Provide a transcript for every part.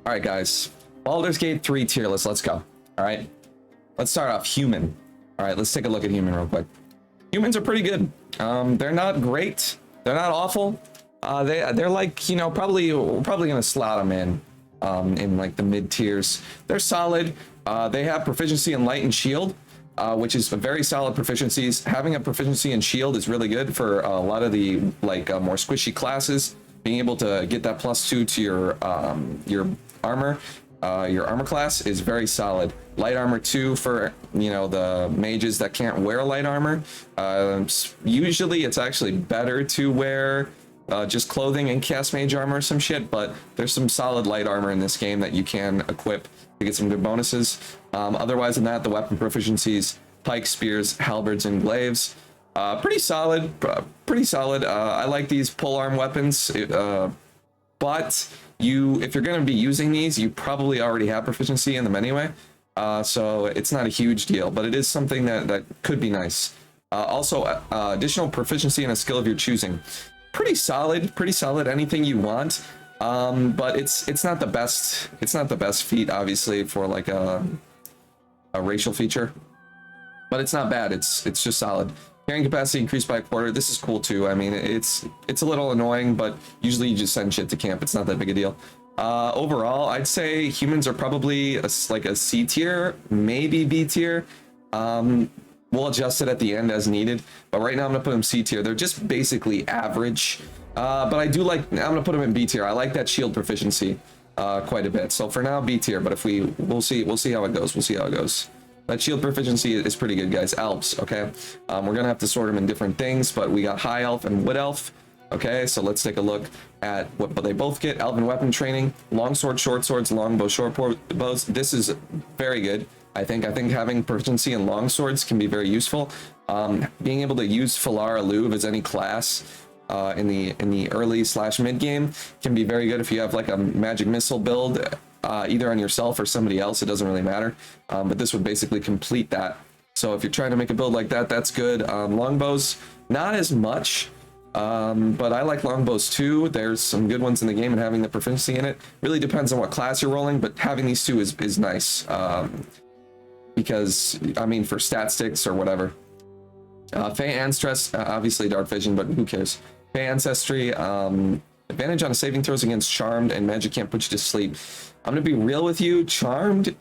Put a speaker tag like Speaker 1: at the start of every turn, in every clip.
Speaker 1: All right, guys. Baldur's Gate 3 tier list. Let's go. All right. Let's start off human. All right, let's take a look at human real quick. Humans are pretty good. They're not great. They're not awful. They're like, you know, we're probably gonna slot them in like the mid tiers. They're solid. They have proficiency in light and shield, which is very solid proficiencies. Having a proficiency in shield is really good for a lot of the more squishy classes. Being able to get that +2 to your armor class is very solid. Light armor 2 for, you know, the mages that can't wear light armor. Usually it's actually better to wear just clothing and cast mage armor or some shit, but there's some solid light armor in this game that you can equip to get some good bonuses. Otherwise than that, the weapon proficiencies, pikes, spears, halberds, and glaives, pretty solid. I like these polearm weapons, but if you're going to be using these, you probably already have proficiency in them anyway, so it's not a huge deal, but it is something that could be nice. Also, additional proficiency in a skill of your choosing, pretty solid. Anything you want, but it's not the best feat, obviously, for like a racial feature, but it's not bad. It's just solid. Carrying capacity increased by a quarter. This is cool too. I mean, it's a little annoying, but usually you just send shit to camp. It's not that big a deal. Overall, I'd say humans are probably like a C tier, maybe B tier. We'll adjust it at the end as needed, but right now I'm gonna put them C tier. They're just basically average, but I'm gonna put them in B tier. I like that shield proficiency quite a bit. So for now, B tier. But we'll see how it goes. That shield proficiency is pretty good, guys. Elves, okay? We're gonna have to sort them in different things, but we got high elf and wood elf. Okay, so let's take a look at what they both get. Elven weapon training, long sword, short swords, long bow, short bows. This is very good. I think having proficiency in long swords can be very useful. Being able to use Falar Alluve as any class in the early / mid game can be very good if you have like a magic missile build, either on yourself or somebody else. It doesn't really matter, but this would basically complete that. So if you're trying to make a build like that, that's good. Longbows, not as much, but I like longbows too. There's some good ones in the game, and having the proficiency in it really depends on what class you're rolling, but having these two is nice, because I mean, for stat sticks or whatever. Fey Ancestry, obviously dark vision, but who cares? Fey Ancestry, advantage on saving throws against Charmed, and magic can't put you to sleep. I'm gonna be real with you, Charmed,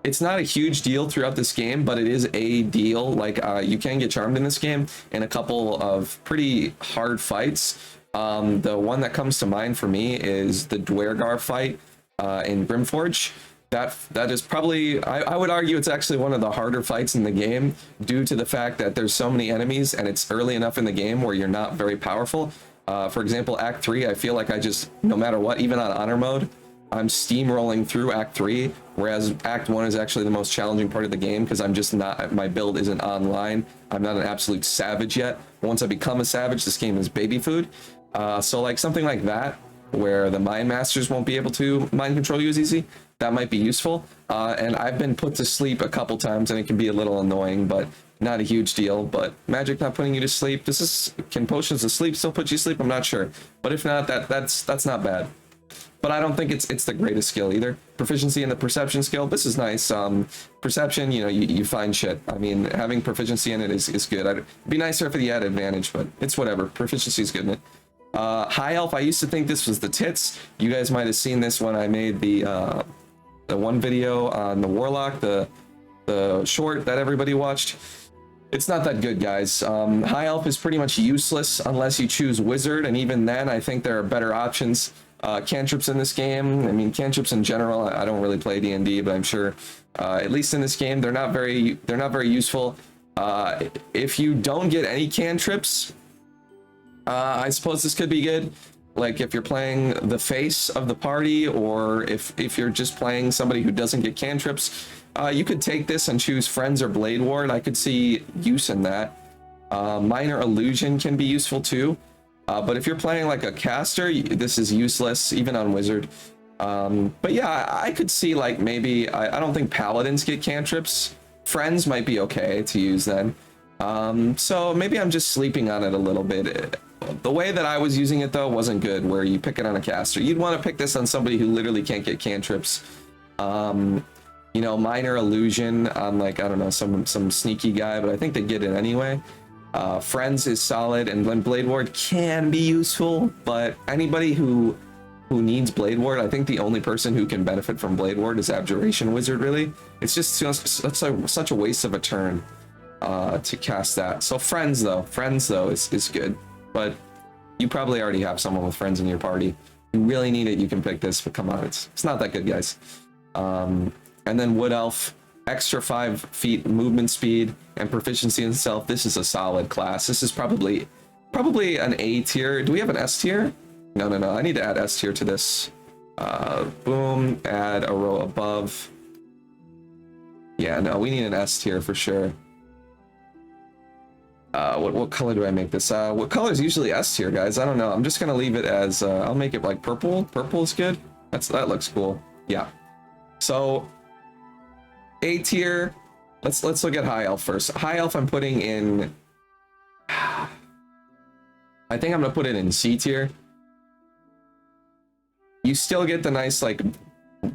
Speaker 1: it's not a huge deal throughout this game, but it is a deal. Like, you can get Charmed in this game in a couple of pretty hard fights. The one that comes to mind for me is the Dwergar fight in Grimforge. That is probably, I would argue it's actually one of the harder fights in the game, due to the fact that there's so many enemies and it's early enough in the game where you're not very powerful. For example, Act 3, I feel like I just, no matter what, even on honor mode, I'm steamrolling through Act 3, whereas Act 1 is actually the most challenging part of the game, because I'm just not, my build isn't online. I'm not an absolute savage yet. Once I become a savage, this game is baby food. So like something like that, where the mind masters won't be able to mind control you as easy, that might be useful. And I've been put to sleep a couple times, and it can be a little annoying, but not a huge deal. But magic not putting you to sleep, can potions of sleep still put you to sleep? I'm not sure, but if not, that's not bad. But I don't think it's the greatest skill either. Proficiency in the perception skill, this is nice. Perception, you know, you find shit. I mean, having proficiency in it is good. It'd be nicer if it had advantage, but it's whatever. Proficiency is good in it. High elf, I used to think this was the tits. You guys might have seen this when I made the one video on the warlock, the short that everybody watched. It's not that good, guys. High elf is pretty much useless unless you choose wizard, and even then I think there are better options. Cantrips in this game, I mean, cantrips in general, I don't really play D&D, but I'm sure at least in this game they're not very useful. If you don't get any cantrips, I suppose this could be good. Like if you're playing the face of the party, or if you're just playing somebody who doesn't get cantrips, you could take this and choose Friends or Blade Ward. I could see use in that. Minor Illusion can be useful too. But if you're playing like a caster, this is useless, even on wizard. But yeah, I could see like maybe, I don't think paladins get cantrips. Friends might be okay to use then. So maybe I'm just sleeping on it a little bit. The way that I was using it though wasn't good, where you pick it on a caster. You'd want to pick this on somebody who literally can't get cantrips. You know, minor illusion on like, I don't know, some sneaky guy, but I think they get it anyway. Friends is solid, and then Blade Ward can be useful, but anybody who needs Blade Ward, I think the only person who can benefit from Blade Ward is Abjuration Wizard, really. It's just such a waste of a turn to cast that. So Friends though is good, but you probably already have someone with Friends in your party. You really need it, you can pick this, but come on, it's not that good, guys. And then Wood Elf, extra 5 feet movement speed and proficiency in stealth. This is a solid class. This is probably an A tier. Do we have an S tier? No. I need to add S tier to this. Boom, add a row above. Yeah, no, we need an S tier for sure. What color do I make this? What color is usually S tier, guys? I don't know. I'm just gonna leave it as I'll make it like purple. Purple is good. That looks cool. Yeah. So A tier. Let's look at High Elf first. High Elf I'm putting in, I think I'm gonna put it in C tier. You still get the nice like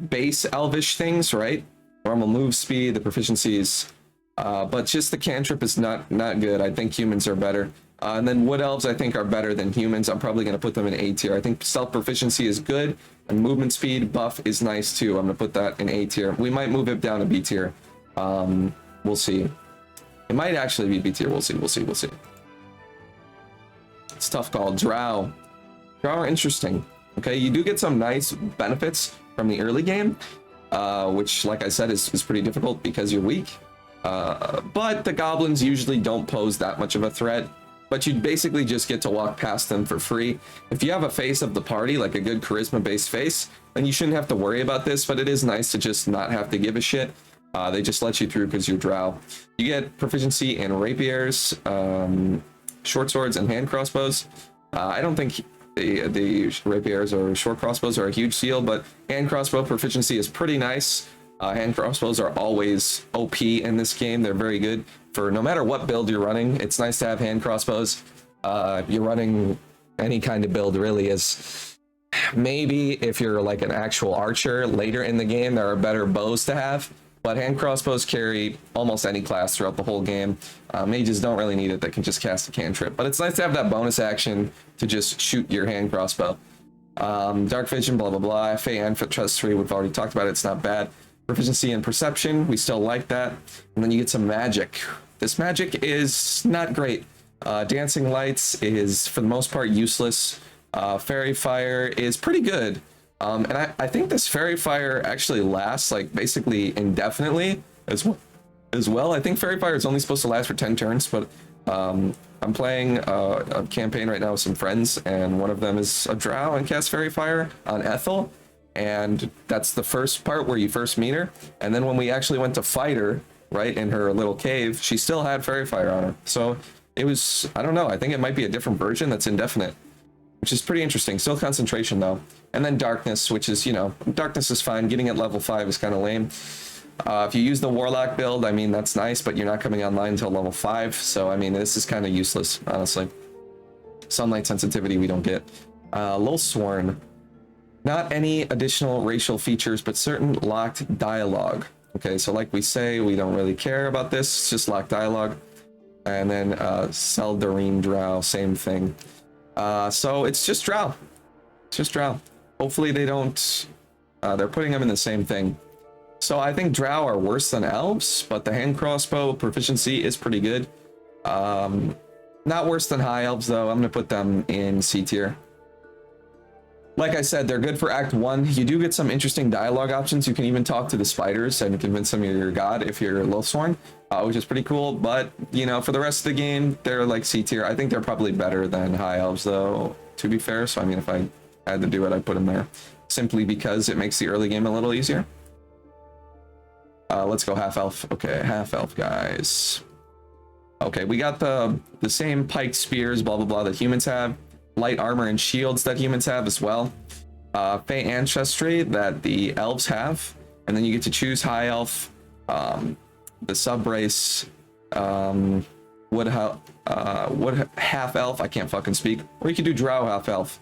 Speaker 1: base elvish things, right? Normal move speed, the proficiencies, but just the cantrip is not good. I think humans are better. And then Wood Elves I think are better than humans. I'm probably gonna put them in A tier. I think stealth proficiency is good, and movement speed buff is nice too. I'm gonna put that in A tier. We might move it down to B tier. We'll see. It might actually be B tier. We'll see. It's tough call. Drow are interesting. Okay, you do get some nice benefits from the early game, which, like I said, is pretty difficult because you're weak. But the goblins usually don't pose that much of a threat. But you basically just get to walk past them for free. If you have a face of the party, like a good charisma-based face, then you shouldn't have to worry about this. But it is nice to just not have to give a shit. They just let you through because you're Drow. You get proficiency in rapiers, short swords, and hand crossbows. I don't think the rapiers or short crossbows are a huge deal, but hand crossbow proficiency is pretty nice. Hand crossbows are always OP in this game. They're very good for no matter what build you're running. It's nice to have hand crossbows. You're running any kind of build, really. Is maybe if you're like an actual archer later in the game, there are better bows to have. But hand crossbows carry almost any class throughout the whole game. Mages don't really need it. They can just cast a cantrip. But it's nice to have that bonus action to just shoot your hand crossbow. Dark vision, blah, blah, blah. Fey and Trust 3, we've already talked about it. It's not bad. Proficiency in perception, we still like that. And then you get some magic. This magic is not great. Dancing lights is, for the most part, useless. Fairy fire is pretty good. And I think this fairy fire actually lasts like basically indefinitely as well. I think fairy fire is only supposed to last for 10 turns, but I'm playing a campaign right now with some friends, and one of them is a drow and casts fairy fire on Ethel, and that's the first part where you first meet her. And then when we actually went to fight her, right, in her little cave, she still had fairy fire on her. So it was, I don't know, I think it might be a different version that's indefinite, which is pretty interesting. Still concentration though. And then darkness, which is, you know, darkness is fine. Getting at level 5 is kind of lame. If you use the warlock build, I mean, that's nice, but you're not coming online until level 5. So, I mean, this is kind of useless, honestly. Sunlight sensitivity we don't get. Lil Sworn. Not any additional racial features, but certain locked dialogue. Okay, so like we say, we don't really care about this. It's just locked dialogue. And then Seldarine Drow, same thing. So it's just Drow. It's just Drow. Hopefully they don't, they're putting them in the same thing. So I think Drow are worse than elves, but the hand crossbow proficiency is pretty good. Not worse than high elves though. I'm gonna put them in C tier. Like I said, they're good for Act 1. You do get some interesting dialogue options. You can even talk to the spiders and convince them you're your god if you're Lothsworn, which is pretty cool. But, you know, for the rest of the game, they're like C tier. I think they're probably better than high elves though, to be fair. So, I mean, if I had to do it, I'd put them there. Simply because it makes the early game a little easier. Let's go half elf. Okay, half elf guys. Okay, we got the same pike spears, blah, blah, blah, that humans have. Light armor and shields that humans have as well. Fey ancestry that the elves have. And then you get to choose high elf, the sub race, wood half elf. I can't fucking speak. Or you could do drow half elf.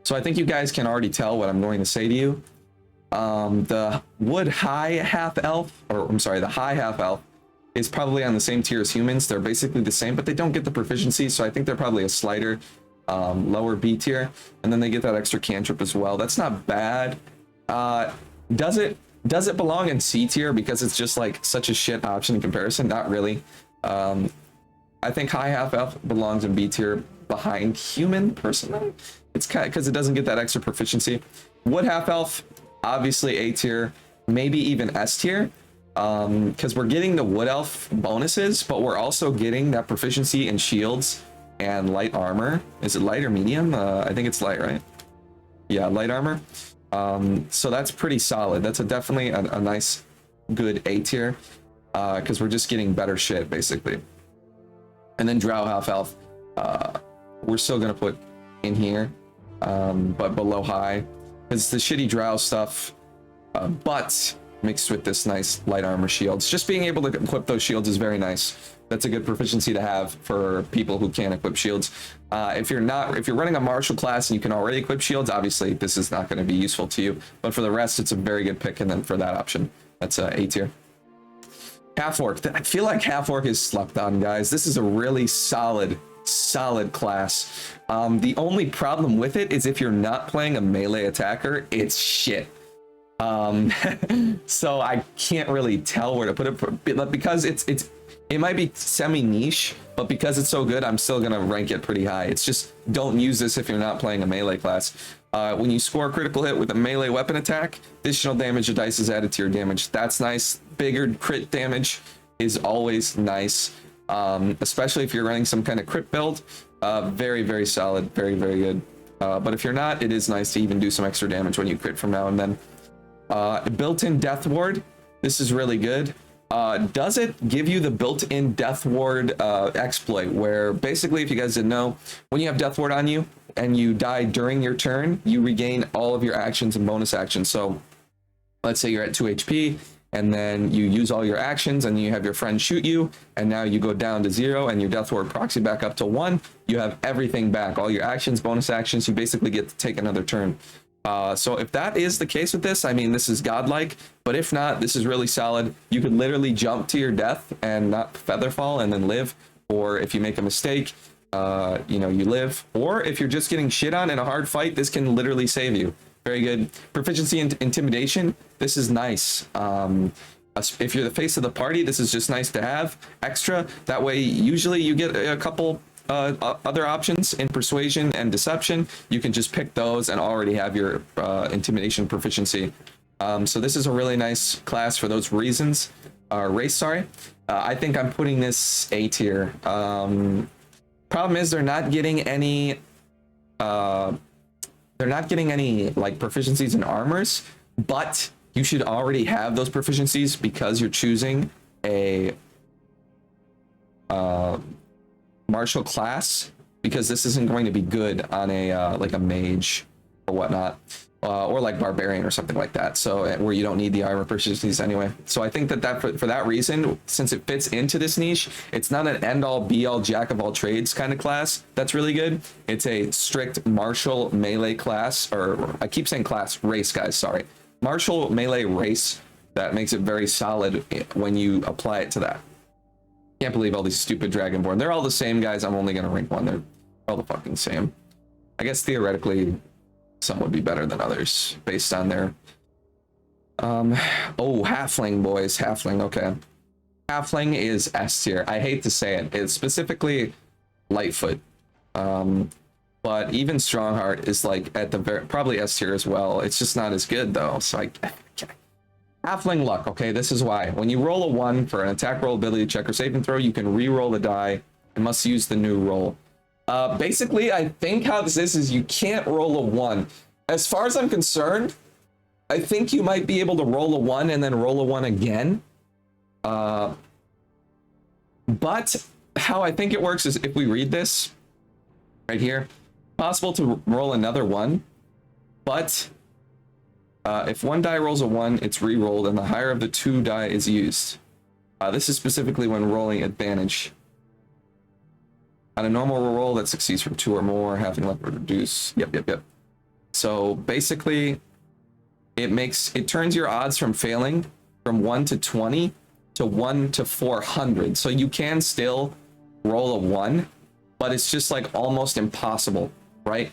Speaker 1: So I think you guys can already tell what I'm going to say to you. The wood high half elf, or I'm sorry, the high half elf is probably on the same tier as humans. They're basically the same, but they don't get the proficiency. So I think they're probably a slighter, lower B tier, and then they get that extra cantrip as well. That's not bad. Does it belong in C tier because it's just like such a shit option in comparison? Not really. I think high half elf belongs in B tier behind human personally. It's kind of because it doesn't get that extra proficiency. Wood half elf, obviously A tier, maybe even S tier, because we're getting the wood elf bonuses, but we're also getting that proficiency in shields and light armor. Is it light or medium? I think it's light, right? Yeah, light armor. So that's pretty solid. That's definitely a nice, good A tier, because we're just getting better shit basically. And then drow half elf, we're still gonna put in here, but below high. It's the shitty drow stuff, but mixed with this nice light armor shields. Just being able to equip those shields is very nice. That's a good proficiency to have for people who can't equip shields. If you're running a martial class and you can already equip shields, obviously this is not going to be useful to you. But for the rest, it's a very good pick. And then for that option, that's A tier. Half-Orc. I feel like Half-Orc is slept on, guys. This is a really solid class. The only problem with it is if you're not playing a melee attacker, it's shit. So I can't really tell where to put it, but because it might be semi-niche, but because it's so good, I'm still gonna rank it pretty high. It's just, don't use this if you're not playing a melee class. When you score a critical hit with a melee weapon attack, additional damage of dice is added to your damage. That's nice. Bigger crit damage is always nice, especially if you're running some kind of crit build. Very, very solid. Very, very good. But if you're not, it is nice to even do some extra damage when you crit from now and then. Built-in death ward. This is really good. Does it give you the built-in death ward exploit, where basically, if you guys didn't know, when you have death ward on you and you die during your turn, you regain all of your actions and bonus actions. So let's say you're at 2 HP and then you use all your actions and you have your friend shoot you, and now you go down to 0 and your death ward proxy back up to 1. You have everything back, all your actions, bonus actions. You basically get to take another turn. So if that is the case with this, I mean, this is godlike, but if not, this is really solid. You could literally jump to your death and not feather fall and then live. Or if you make a mistake, you live. Or if you're just getting shit on in a hard fight, this can literally save you. Very good. Proficiency in intimidation. This is nice. If you're the face of the party, this is just nice to have extra. That way, usually you get a couple other options in persuasion and deception. You can just pick those and already have your intimidation proficiency. So this is a really nice class for those reasons. Race, sorry. I think I'm putting this A tier. Problem is they're not getting any like proficiencies in armors, but you should already have those proficiencies because you're choosing a martial class, because this isn't going to be good on a like a mage or whatnot, or like barbarian or something like that, so where you don't need the armor proficiencies anyway. So I think that for that reason, since it fits into this niche, it's not an end-all be-all jack of all trades kind of class. That's really good. It's a strict martial melee class, or I keep saying class, race, guys, sorry, martial melee race, that makes it very solid when you apply it to that. Can't believe all these stupid Dragonborn. They're all the same, guys. I'm only gonna rank one. They're all the fucking same. I guess theoretically, some would be better than others based on their. Oh, Halfling, boys. Halfling. Okay. Halfling is S tier. I hate to say it. It's specifically Lightfoot. But even Strongheart is like at the probably S tier as well. It's just not as good though. So Halfling luck. Okay, this is why. When you roll a 1 for an attack roll, ability check, or saving throw, you can re-roll the die and must use the new roll. Basically, I think how this is you can't roll a 1. As far as I'm concerned, I think you might be able to roll a 1 and then roll a 1 again. But how I think it works is if we read this right here, possible to roll another 1, but if one die rolls a 1, it's re-rolled, and the higher of the 2 die is used. This is specifically when rolling advantage. On a normal roll that succeeds from 2 or more, having luck reduce. Yep. So basically, it turns your odds from failing from 1 to 20 to 1 to 400. So you can still roll a 1, but it's just like almost impossible, right?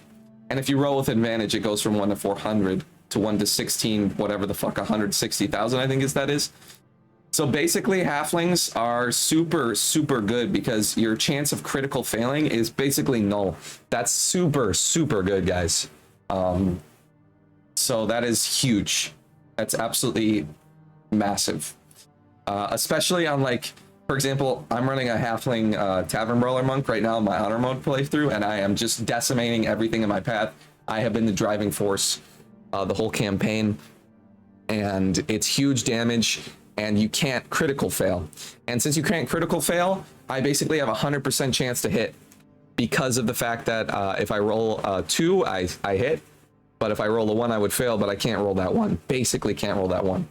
Speaker 1: And if you roll with advantage, it goes from 1 to 400 to 1 to 16, whatever the fuck, 160,000, I think that is. So basically, halflings are super, super good because your chance of critical failing is basically null. That's super, super good, guys. So that is huge. That's absolutely massive. Especially on, like, for example, I'm running a halfling tavern brawler monk right now in my honor mode playthrough, and I am just decimating everything in my path. I have been the driving force the whole campaign, and it's huge damage, and you can't critical fail. And since you can't critical fail, I basically have a 100% chance to hit because of the fact that if I roll 2, I hit, but if I roll a 1, I would fail, but I can't roll that 1. Basically can't roll that 1.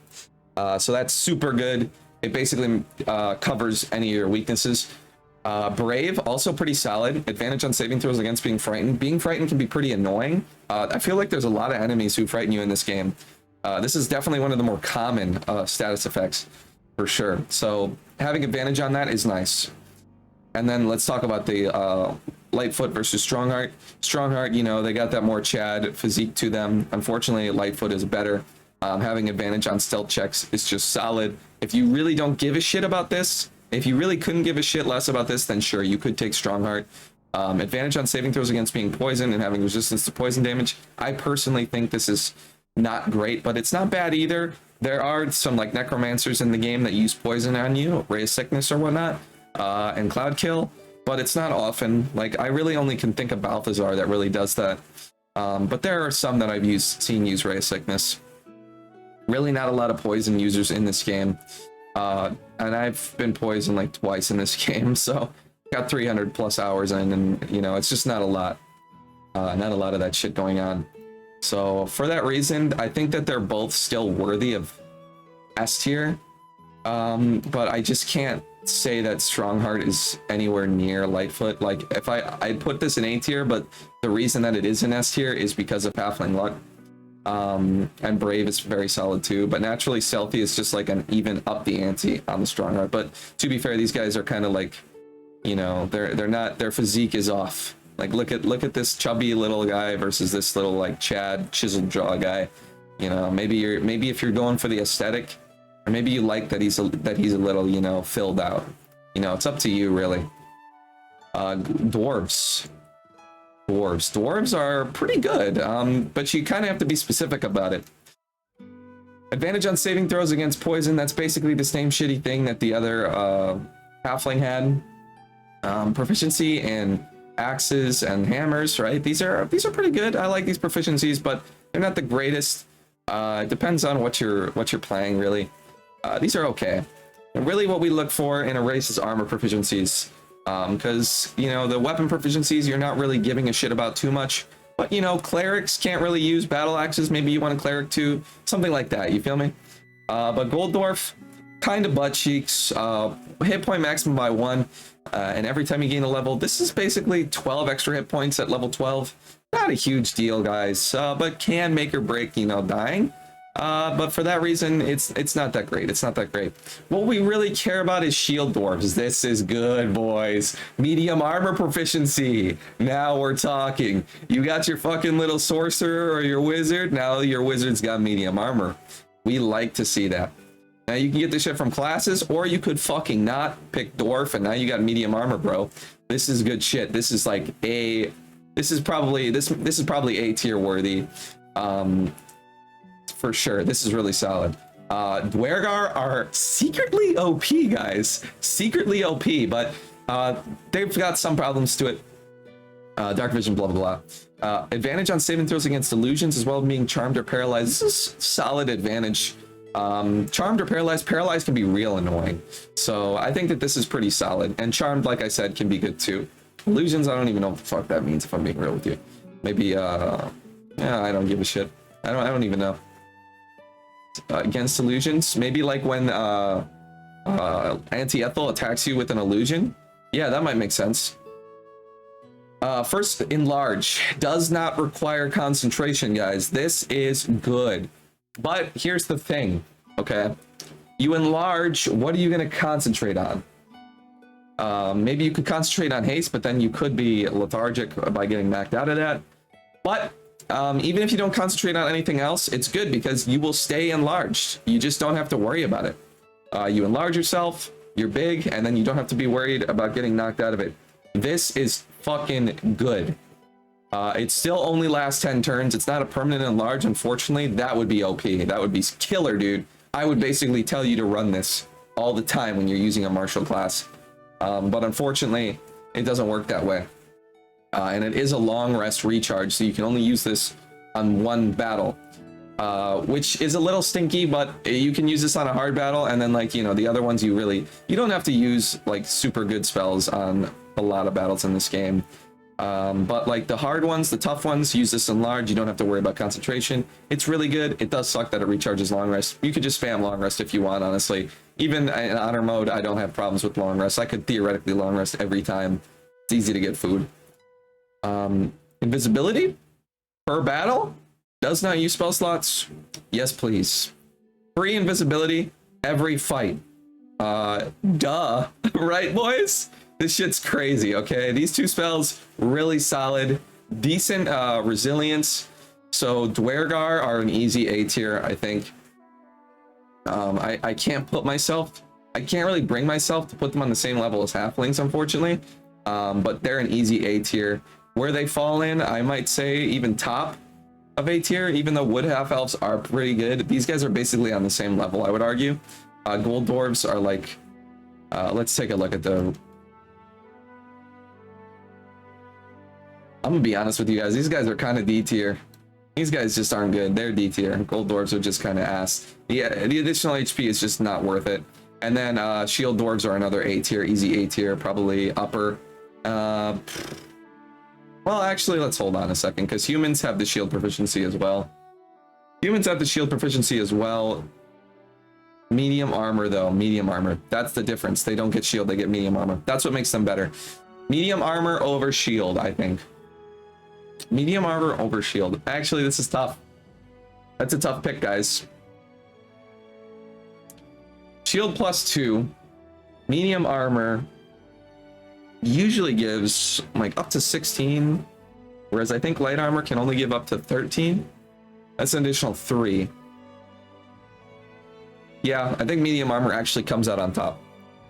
Speaker 1: So that's super good. It basically covers any of your weaknesses. Brave, also pretty solid. Advantage on saving throws against being frightened. Being frightened can be pretty annoying. I feel like there's a lot of enemies who frighten you in this game. This is definitely one of the more common status effects, for sure. So having advantage on that is nice. And then let's talk about the Lightfoot versus Strongheart. Strongheart, you know, they got that more Chad physique to them. Unfortunately, Lightfoot is better. Having advantage on stealth checks is just solid. If you really don't give a shit about this, if you really couldn't give a shit less about this, then sure, you could take Strongheart. Advantage on saving throws against being poisoned and having resistance to poison damage. I personally think this is not great, but it's not bad either. There are some like necromancers in the game that use poison on you, ray of sickness or whatnot, and cloud kill, but it's not often. Like, I really only can think of Balthazar that really does that. But there are some that I've seen use ray of sickness. Really not a lot of poison users in this game. And I've been poisoned like twice in this game, so got 300 plus hours in, and you know, it's just not a lot. Not a lot of that shit going on. So for that reason, I think that they're both still worthy of S tier. But I just can't say that Strongheart is anywhere near Lightfoot. Like, if I'd put this in A tier, but the reason that it is in S tier is because of Halfling luck. And Brave is very solid too, but naturally Stealthy is just like an even up the ante on the Strongheart. But to be fair, these guys are kind of like, you know, they're not, their physique is off. Like, look at this chubby little guy versus this little like Chad chiseled jaw guy. You know, maybe if you're going for the aesthetic, or maybe you like that he's a little, you know, filled out. You know, it's up to you really. Dwarves are pretty good, but you kind of have to be specific about it. Advantage on saving throws against poison. That's basically the same shitty thing that the other halfling had. Proficiency in axes and hammers, right? These are pretty good. I like these proficiencies, but they're not the greatest. It depends on what you're playing, really. These are okay. And really what we look for in a race is armor proficiencies. Because, you know, the weapon proficiencies you're not really giving a shit about too much. But, you know, clerics can't really use battle axes. Maybe you want a cleric too. Something like that, you feel me? But Gold Dwarf, kind of butt cheeks. Hit point maximum by 1. And every time you gain a level, this is basically 12 extra hit points at level 12. Not a huge deal, guys. But can make or break, you know, dying. But for that reason, it's not that great. It's not that great. What we really care about is shield dwarves. This is good, boys. Medium armor proficiency. Now we're talking. You got your fucking little sorcerer or your wizard. Now your wizard's got medium armor. We like to see that. Now you can get this shit from classes, or you could fucking not pick dwarf, and now you got medium armor, bro. This is good shit. This is like a. This is probably A tier worthy. For sure, this is really solid. Dwergar are secretly OP, guys. Secretly OP, but they've got some problems to it. Dark vision, blah blah blah. Advantage on saving throws against illusions, as well as being charmed or paralyzed. This is solid advantage. Charmed or paralyzed. Paralyzed can be real annoying, so I think that this is pretty solid. And charmed, like I said, can be good too. Illusions, I don't even know what the fuck that means, if I'm being real with you. Maybe yeah, I don't give a shit. I don't even know. Against illusions, maybe like when Anti-Ethel attacks you with an illusion. Yeah, that might make sense. First, enlarge. Does not require concentration, guys. This is good. But here's the thing, okay? You enlarge, what are you going to concentrate on? Maybe you could concentrate on haste, but then you could be lethargic by getting knocked out of that. But even if you don't concentrate on anything else, it's good because you will stay enlarged. You just don't have to worry about it. You enlarge yourself, you're big, and then you don't have to be worried about getting knocked out of it. This is fucking good. It still only lasts 10 turns. It's not a permanent enlarge, unfortunately. That would be OP. That would be killer, dude. I would basically tell you to run this all the time when you're using a martial class. But unfortunately, it doesn't work that way. And it is a long rest recharge, so you can only use this on one battle. Which is a little stinky, but you can use this on a hard battle, and then, like, you know, the other ones you don't have to use, like, super good spells on a lot of battles in this game. But like the hard ones, the tough ones, use this enlarge. You don't have to worry about concentration. It's really good. It does suck that it recharges long rest. You could just spam long rest if you want, honestly. Even in honor mode, I don't have problems with long rest. I could theoretically long rest every time. It's easy to get food. Invisibility per battle does not use spell slots. Yes, please. Free invisibility every fight. Duh. Right, boys? This shit's crazy, okay? These two spells, really solid. Decent resilience. So Dwargar are an easy A tier, I think. I can't really bring myself to put them on the same level as Halflings, unfortunately. But they're an easy A tier. Where they fall in, I might say even top of A tier, even though Wood Half-Elves are pretty good. These guys are basically on the same level, I would argue. Gold Dwarves are like... let's take a look at the... I'm gonna be honest with you guys. These guys are kind of D tier. These guys just aren't good. They're D tier. Gold Dwarves are just kind of ass. The additional HP is just not worth it. And then Shield Dwarves are another A tier, easy A tier, probably upper. Well, actually, let's hold on a second, because humans have the shield proficiency as well. Humans have the shield proficiency as well. Medium armor, though. Medium armor. That's the difference. They don't get shield, they get medium armor. That's what makes them better. Medium armor over shield, I think. Medium armor over shield. Actually, this is tough. That's a tough pick, guys. Shield +2. Medium armor usually gives like up to 16, whereas I think light armor can only give up to 13. That's an additional 3. Yeah, I think medium armor actually comes out on top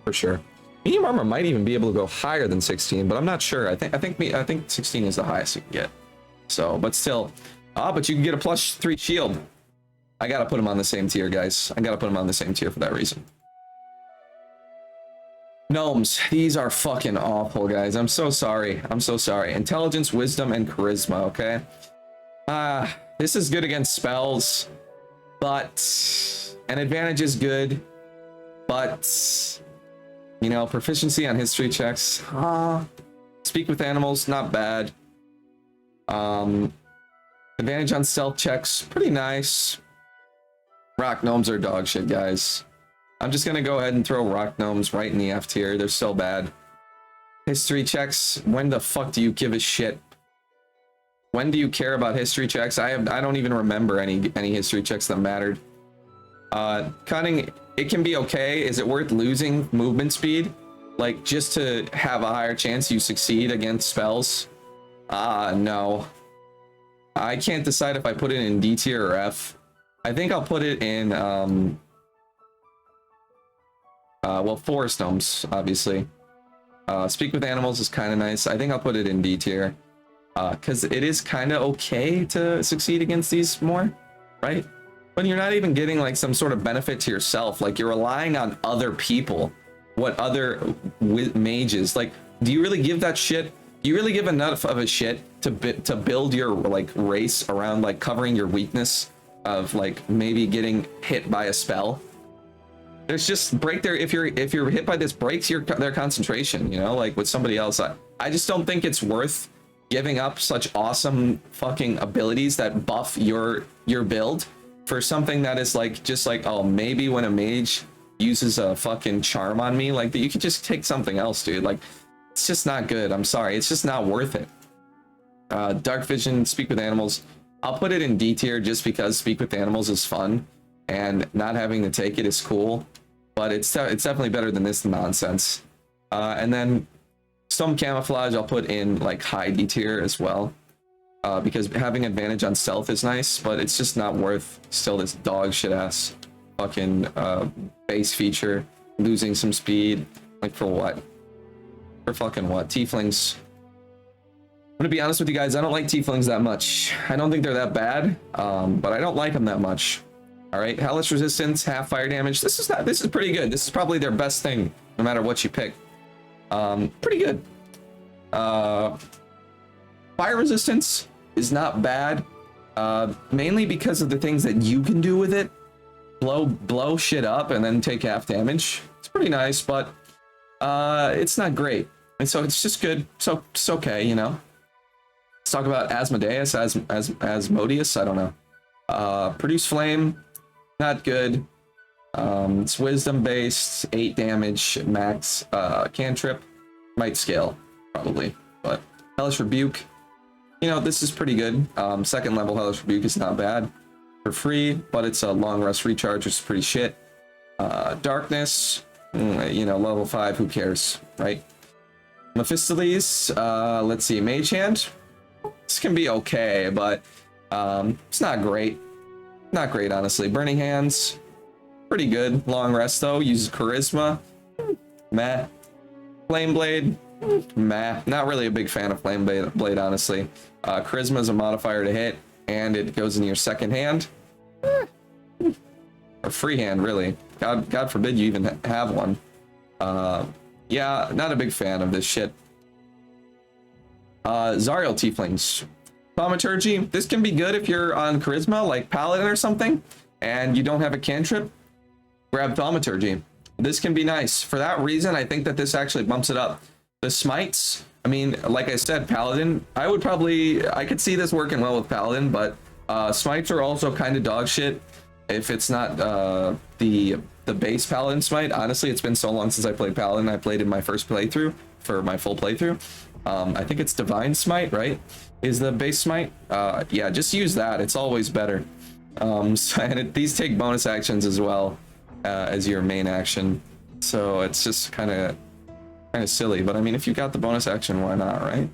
Speaker 1: for sure. Medium armor might even be able to go higher than 16, but I'm not sure. I think 16 is the highest you can get. So, but still, but you can get a +3 shield. I gotta put them on the same tier, guys. I gotta put them on the same tier for that reason. Gnomes, these are fucking awful, guys. I'm so sorry. I'm so sorry. Intelligence, wisdom, and charisma, okay? This is good against spells, but an advantage is good, but you know, proficiency on history checks. Speak with animals, not bad. Advantage on stealth checks, pretty nice. Rock gnomes are dog shit, guys. I'm just gonna go ahead and throw rock gnomes right in the F tier. They're so bad. History checks, when the fuck do you give a shit? When do you care about history checks? I don't even remember any history checks that mattered. Cunning, it can be okay. Is it worth losing movement speed? Like, just to have a higher chance you succeed against spells? No. I can't decide if I put it in D tier or F. I think I'll put it in, well, forest gnomes, obviously. Speak with animals is kind of nice. I think I'll put it in D tier. Because it is kind of okay to succeed against these more, right? But you're not even getting like some sort of benefit to yourself. Like, you're relying on other people. What other mages, like, do you really give that shit? Do you really give enough of a shit to build your like race around like covering your weakness of like maybe getting hit by a spell? There's just break their, if you're hit by this, breaks their concentration, you know, like with somebody else. I just don't think it's worth giving up such awesome fucking abilities that buff your build for something that is like, just like, oh, maybe when a mage uses a fucking charm on me, like, that you could just take something else, dude. Like, it's just not good. I'm sorry, it's just not worth it. Dark vision, speak with animals. I'll put it in D tier just because speak with animals is fun, and not having to take it is cool. But it's definitely better than this nonsense. And then some camouflage I'll put in like high D tier as well, because having advantage on stealth is nice, but it's just not worth still this dog shit ass fucking base feature, losing some speed. Like, for what? For fucking what? Tieflings. I'm gonna be honest with you guys, I don't like tieflings that much. I don't think they're that bad, but I don't like them that much. All right, hellish resistance, half fire damage. This is pretty good. This is probably their best thing, no matter what you pick. Pretty good. Fire resistance is not bad, mainly because of the things that you can do with it. Blow shit up and then take half damage. It's pretty nice, but it's not great. And so it's just good. So it's okay, you know. Let's talk about Asmodeus, Asmodeus, I don't know. Produce flame, not good. It's wisdom based, 8 damage max. Cantrip might scale probably, but hellish rebuke, you know, this is pretty good. Second level hellish rebuke is not bad for free, but it's a long rest recharge, which is pretty shit. Darkness, you know, level 5, who cares, right? Mephistopheles, let's see, Mage Hand. This can be okay, but it's not great. Not great, honestly. Burning Hands, pretty good. Long rest though, uses charisma. Meh. Flame Blade, meh. Not really a big fan of Flame Blade, honestly. Charisma is a modifier to hit, and it goes in your second hand. Or free hand, really. God forbid you even have one. Yeah, not a big fan of this shit. Zariel Tieflings. Thaumaturgy, this can be good if you're on charisma, like Paladin or something, and you don't have a cantrip. Grab Thaumaturgy. This can be nice. For that reason, I think that this actually bumps it up. The smites, I mean, like I said, Paladin, I could see this working well with Paladin, but smites are also kind of dog shit if it's not the base Paladin smite. Honestly, it's been so long since I played Paladin. I played in my first playthrough for my full playthrough. I think it's Divine Smite, right? Is the base smite? Yeah, just use that. It's always better. And these take bonus actions as well as your main action. So it's just kind of silly. But I mean, if you got the bonus action, why not, right?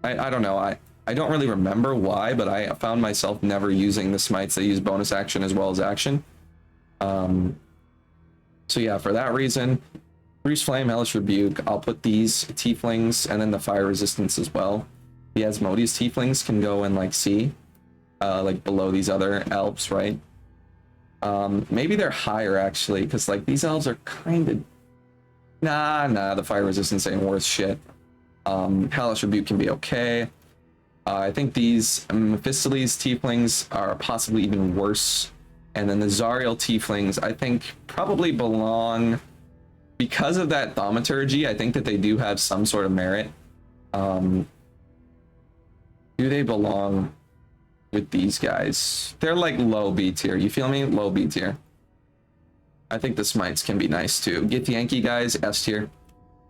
Speaker 1: I don't know. I don't really remember why, but I found myself never using the smites that use bonus action as well as action. So yeah, for that reason, Bruce Flame, Hellish Rebuke, I'll put these Tieflings and then the fire resistance as well. The Asmodeus Tieflings can go in like C, like below these other elves, right? Maybe they're higher actually, because like these elves are kind of... Nah, the fire resistance ain't worth shit. Hellish Rebuke can be okay. I think these Mephistopheles Tieflings are possibly even worse. And then the Zariel Tieflings, I think, probably belong... Because of that thaumaturgy, I think that they do have some sort of merit. Do they belong with these guys? They're like low B tier. You feel me? Low B tier. I think the smites can be nice too. Githyanki guys, S tier.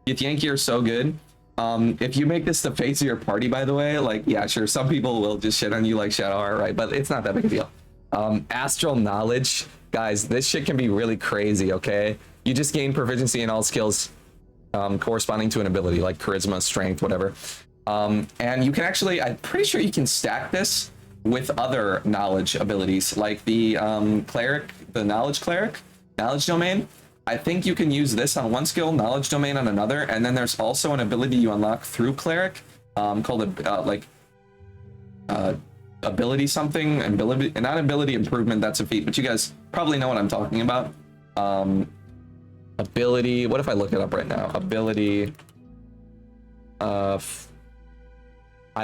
Speaker 1: Githyanki are so good. If you make this the face of your party, by the way, like, yeah, sure, some people will just shit on you like Shadow Heart, right? But it's not that big a deal. Astral Knowledge, guys, this shit can be really crazy, okay? You just gain proficiency in all skills corresponding to an ability, like charisma, strength, whatever. And you can actually, I'm pretty sure you can stack this with other knowledge abilities, like the cleric, the knowledge cleric, knowledge domain. I think you can use this on one skill, knowledge domain on another, and then there's also an ability you unlock through cleric called ability something, ability, not ability improvement, that's a feat, but you guys probably know what I'm talking about. Ability, what if I look it up right now? Ability, I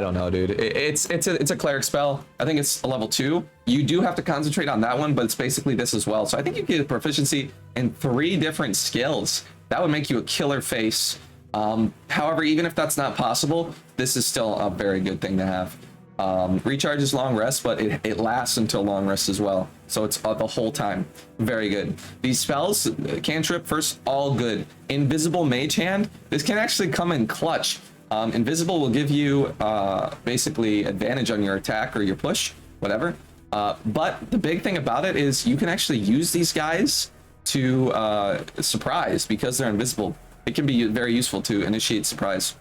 Speaker 1: don't know, dude. It's a cleric spell. I think it's a level 2. You do have to concentrate on that one, but it's basically this as well. So I think you get a proficiency in 3 different skills. That would make you a killer face. However, even if that's not possible, this is still a very good thing to have. Recharges long rest, but it lasts until long rest as well. So it's the whole time. Very good. These spells, cantrip first, all good. Invisible Mage Hand, this can actually come in clutch. Invisible will give you basically advantage on your attack or your push, whatever. But the big thing about it is you can actually use these guys to surprise because they're invisible. It can be very useful to initiate surprise.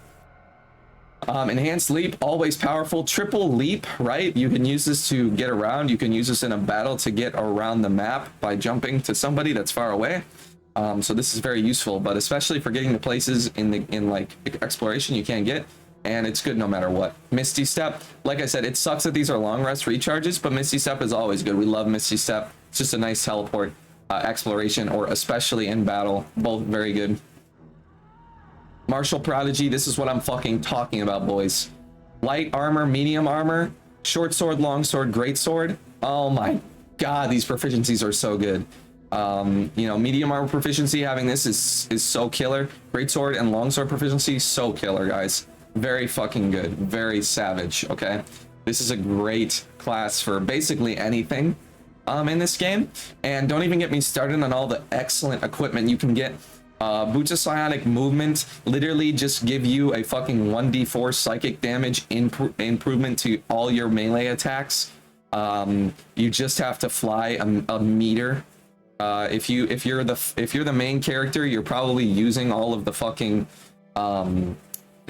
Speaker 1: Enhanced leap, always powerful. Triple leap, right? You can use this to get around. You can use this in a battle to get around the map by jumping to somebody that's far away. So this is very useful, but especially for getting to places in like exploration you can't get, and it's good no matter what. Misty Step, like I said, it sucks that these are long rest recharges, but Misty Step is always good. We love Misty Step. It's just a nice teleport, exploration, or especially in battle. Both very good. Martial Prodigy, this is what I'm fucking talking about, boys. Light armor, medium armor, short sword, long sword, great sword. Oh my god, these proficiencies are so good. You know, medium armor proficiency, having this is so killer. Great sword and long sword proficiency, so killer, guys. Very fucking good. Very savage, okay? This is a great class for basically anything in this game. And don't even get me started on all the excellent equipment you can get. Boots of Psionic Movement literally just give you a fucking 1d4 psychic damage improvement to all your melee attacks. You just have to fly a meter. If you're the main character, you're probably using all of the fucking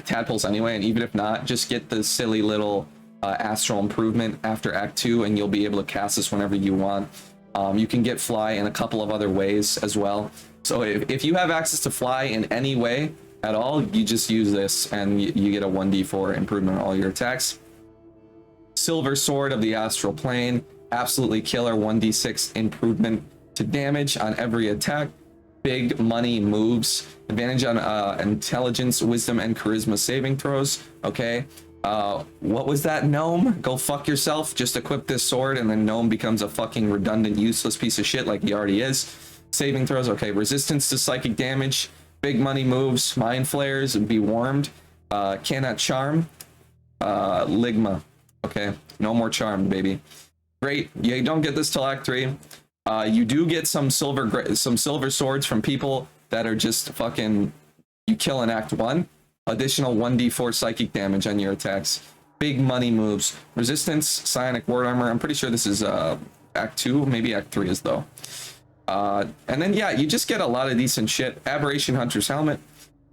Speaker 1: tadpoles anyway, and even if not, just get the silly little astral improvement after Act 2 and you'll be able to cast this whenever you want. You can get fly in a couple of other ways as well. So if you have access to fly in any way at all, you just use this and you get a 1d4 improvement on all your attacks. Silver Sword of the Astral Plane, absolutely killer, 1d6 improvement to damage on every attack. Big money moves, advantage on intelligence, wisdom, and charisma saving throws. Okay, what was that, Gnome? Go fuck yourself. Just equip this sword and then Gnome becomes a fucking redundant, useless piece of shit like he already is. Saving throws, okay. Resistance to psychic damage, big money moves, mind flares, and be warmed. Cannot charm. Ligma, okay. No more charm, baby. Great. You don't get this till Act 3. You do get some silver swords from people that are just fucking, you kill in Act 1. Additional 1d4 psychic damage on your attacks. Big money moves. Resistance, psionic ward armor. I'm pretty sure this is Act 2, maybe Act 3 is though. And then yeah, you just get a lot of decent shit. Aberration Hunter's Helmet,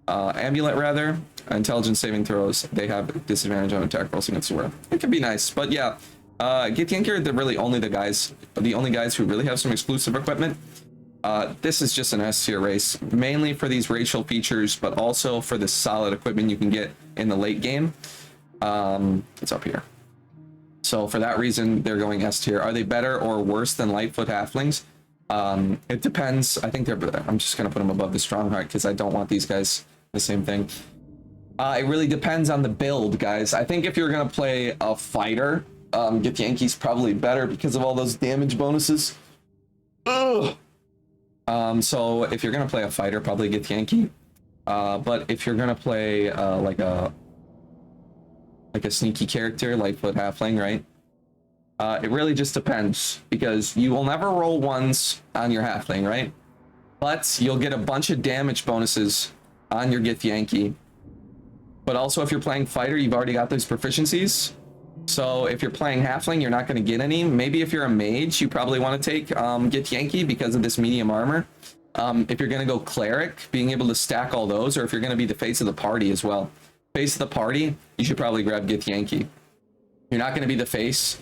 Speaker 1: Amulet rather, intelligence saving throws. They have disadvantage on attack rolls against swear. It can be nice, but yeah. Githyanki are really the only guys who really have some exclusive equipment. This is just an S tier race, mainly for these racial features, but also for the solid equipment you can get in the late game. It's up here. So for that reason, they're going S tier. Are they better or worse than Lightfoot Halflings? It depends. I think I'm just gonna put them above the Strongheart because I don't want these guys the same thing. It really depends on the build, guys. I think if you're gonna play a fighter, Githyanki's probably better because of all those damage bonuses. Ugh. So if you're gonna play a fighter, probably Githyanki. But if you're gonna play like a sneaky character, Lightfoot Halfling, right? It really just depends because you will never roll ones on your Halfling, right? But you'll get a bunch of damage bonuses on your Githyanki. But also if you're playing fighter, you've already got those proficiencies. So if you're playing Halfling, you're not going to get any. Maybe if you're a mage, you probably want to take Githyanki because of this medium armor. If you're going to go cleric, being able to stack all those, or if you're going to be the face of the party as well. Face of the party, you should probably grab Githyanki. You're not going to be the face.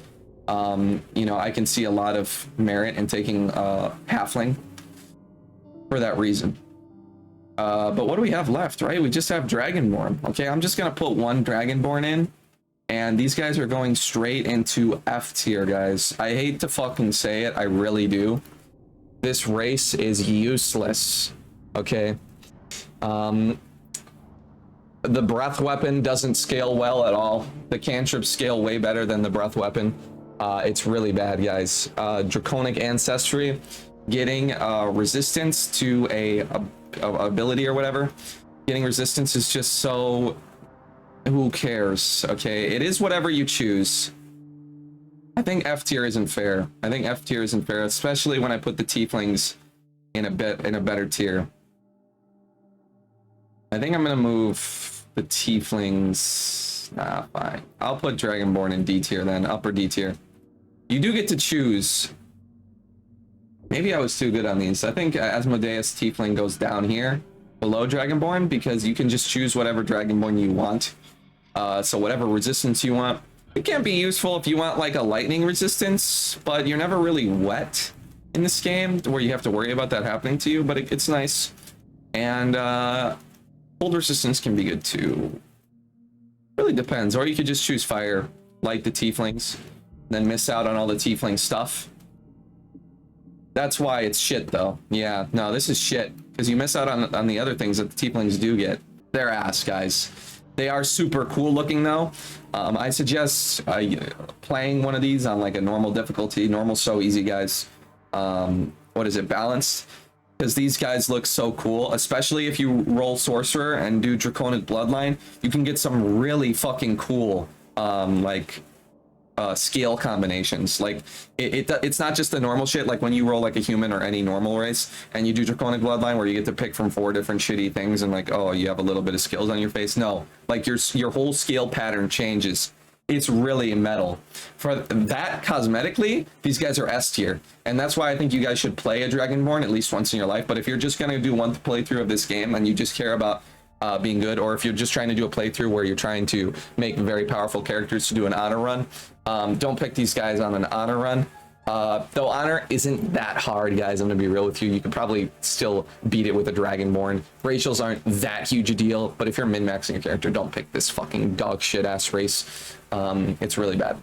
Speaker 1: You know, I can see a lot of merit in taking Halfling for that reason. But what do we have left, right? We just have Dragonborn. Okay, I'm just going to put one Dragonborn in. And these guys are going straight into F tier, guys. I hate to fucking say it. I really do. This race is useless. Okay. The breath weapon doesn't scale well at all. The cantrips scale way better than the breath weapon. It's really bad, guys. Draconic Ancestry, getting resistance to a ability or whatever. Getting resistance is just so Who cares? Okay, it is whatever you choose. I think F tier isn't fair. I think F tier isn't fair, especially when I put the tieflings in a better tier. I think I'm gonna move the tieflings. Nah, fine. I'll put Dragonborn in D tier then, upper D tier. You do get to choose. Maybe I was too good on these. I think Asmodeus Tiefling goes down here below Dragonborn because you can just choose whatever Dragonborn you want. So whatever resistance you want. It can be useful if you want like a lightning resistance, but you're never really wet in this game where you have to worry about that happening to you, but it's nice. And cold resistance can be good too. Really depends. Or you could just choose fire, like the tieflings, then miss out on all the tiefling stuff. That's why it's shit though. Yeah, no, this is shit because you miss out on the other things that the tieflings do get. They're ass, guys. They are super cool looking though. I suggest playing one of these on like a normal difficulty. Normal, so easy, guys. What is it, balanced? Because these guys look so cool, especially if you roll sorcerer and do draconic bloodline. You can get some really fucking cool scale combinations. Like it's not just the normal shit like when you roll like a human or any normal race and you do draconic bloodline where you get to pick from 4 different shitty things and like, oh, you have a little bit of skills on your face. No, like your whole scale pattern changes. It's really metal. For that, cosmetically, these guys are S tier, and that's why I think you guys should play a Dragonborn at least once in your life. But if you're just gonna do one playthrough of this game and you just care about being good, or if you're just trying to do a playthrough where you're trying to make very powerful characters to do an honor run, don't pick these guys on an honor run. Though honor isn't that hard, guys, I'm gonna be real with you. You could probably still beat it with a Dragonborn. Racials aren't that huge a deal, but if you're min-maxing your character, don't pick this fucking dog shit ass race. It's really bad.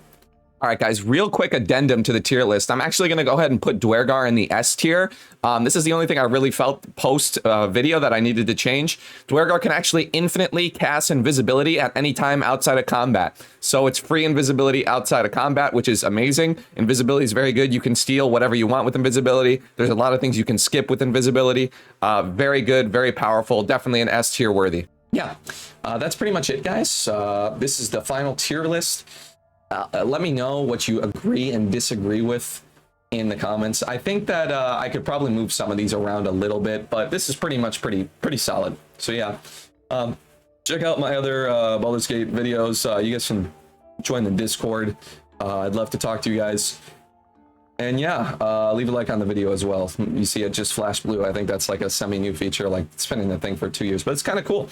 Speaker 1: All right, guys, real quick addendum to the tier list. I'm actually going to go ahead and put Dwergar in the S tier. This is the only thing I really felt post video that I needed to change. Dwergar can actually infinitely cast invisibility at any time outside of combat. So it's free invisibility outside of combat, which is amazing. Invisibility is very good. You can steal whatever you want with invisibility. There's a lot of things you can skip with invisibility. Very good, very powerful. Definitely an S tier worthy. Yeah, that's pretty much it, guys. This is the final tier list. Let me know what you agree and disagree with in the comments. I think that I could probably move some of these around a little bit, but this is pretty much pretty solid. So yeah, check out my other Baldur's Gate videos. You guys can join the Discord. I'd love to talk to you guys. And yeah, leave a like on the video as well. You see it just flash blue. I think that's like a semi-new feature. Like it's been in the thing for 2 years, but it's kind of cool.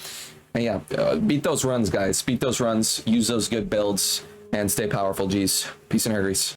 Speaker 1: And yeah, beat those runs, guys. Beat those runs. Use those good builds. And stay powerful, G's. Peace and hair grease.